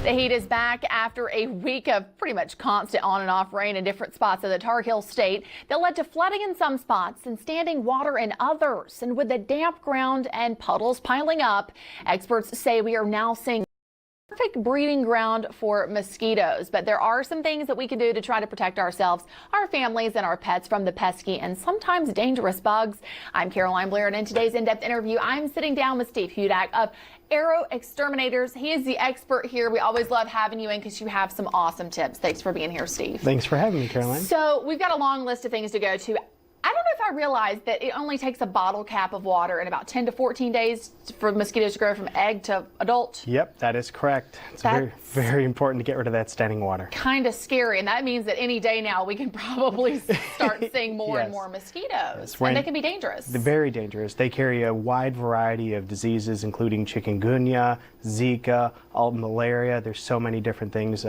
The heat is back after a week of pretty much constant on and off rain in different spots of the Tar Heel state that led to flooding in some spots and standing water in others. And with the damp ground and puddles piling up, experts say we are now seeing perfect breeding ground for mosquitoes. But there are some things that we can do to try to protect ourselves, our families, and our pets from the pesky and sometimes dangerous bugs. I'm Caroline Blair, and in today's in-depth interview, I'm sitting down with Steve Hudak of Exterminators. He is the expert here. We always love having you in because you have some awesome tips. Thanks for being here, Steve. Thanks for having me, Caroline. So we've got a long list of things to go to. I don't know if I realized that it only takes a bottle cap of water in about 10 to 14 days for mosquitoes to grow from egg to adult. Yep, that is correct. It's very important to get rid of that standing water. Kind of scary, and that means that any day now we can probably start seeing more and more mosquitoes. Yes, and they can be dangerous. They're very dangerous. They carry a wide variety of diseases, including chikungunya, Zika, malaria. There's so many different things.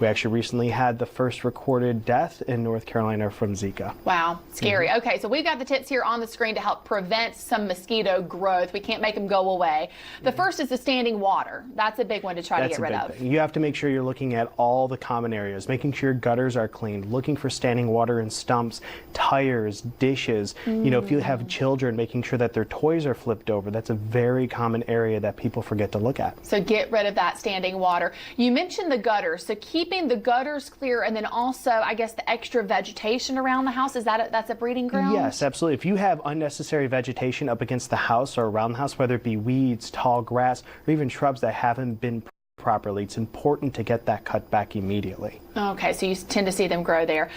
We actually recently had the first recorded death in North Carolina from Zika. Wow, scary. Okay, so we've got the tips here on the screen to help prevent some mosquito growth. We can't make them go away. The first is the standing water. That's a big one to try to get rid of. You have to make sure you're looking at all the common areas, making sure your gutters are clean, looking for standing water in stumps, tires, dishes. You know, if you have children, making sure that their toys are flipped over. That's a very common area that people forget to look at. So get rid of that standing water. You mentioned the gutters, so keeping the gutters clear, and then also, I guess, the extra vegetation around the house, that's a breeding ground? Yes, absolutely. If you have unnecessary vegetation up against the house or around the house, whether it be weeds, tall grass, or even shrubs that haven't been properly, it's important to get that cut back immediately. Okay, so you tend to see them grow there.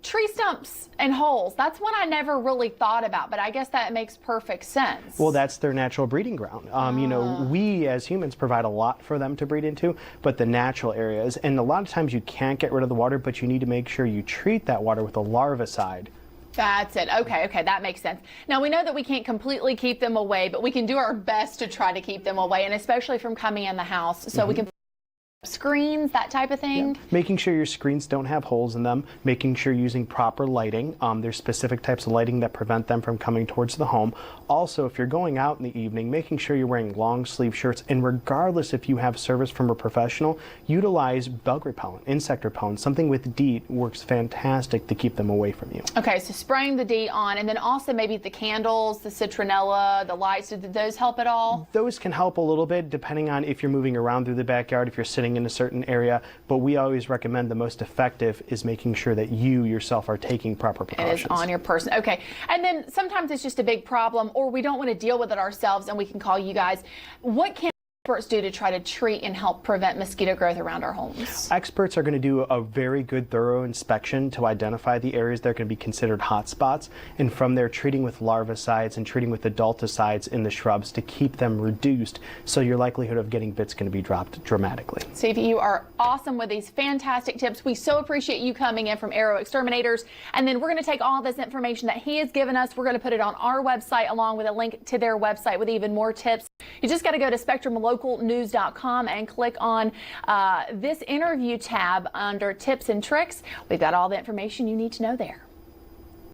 Tree stumps and holes, that's one I never really thought about, but I guess that makes perfect sense. Well, that's their natural breeding ground. You know, we as humans provide a lot for them to breed into, but the natural areas, and a lot of times you can't get rid of the water, but you need to make sure you treat that water with a larvicide. That's it. Okay, that makes sense. Now, we know that we can't completely keep them away, but we can do our best to try to keep them away, and especially from coming in the house, so we can screens, that type of thing. Yep. Making sure your screens don't have holes in them, making sure you're using proper lighting. There's specific types of lighting that prevent them from coming towards the home. Also, if you're going out in the evening, making sure you're wearing long sleeve shirts, and regardless if you have service from a professional, utilize bug repellent, insect repellent. Something with DEET works fantastic to keep them away from you. Okay, so spraying the DEET on, and then also maybe the candles, the citronella, the lights, did those help at all? Those can help a little bit depending on if you're moving around through the backyard, if you're sitting in a certain area, but we always recommend the most effective is making sure that you yourself are taking proper precautions. It is on your person. Okay, and then sometimes it's just a big problem, or we don't want to deal with it ourselves, and we can call you guys. What can experts do to try to treat and help prevent mosquito growth around our homes? Experts are going to do a very good, thorough inspection to identify the areas that are going to be considered hot spots, and from there treating with larvicides and treating with adulticides in the shrubs to keep them reduced, so your likelihood of getting bits is going to be dropped dramatically. Steve, you are awesome with these fantastic tips. We so appreciate you coming in from Exterminators, and then we're going to take all this information that he has given us, we're going to put it on our website along with a link to their website with even more tips. You just got to go to SpectrumLocalNews.com and click on this interview tab under tips and tricks. We've got all the information you need to know there.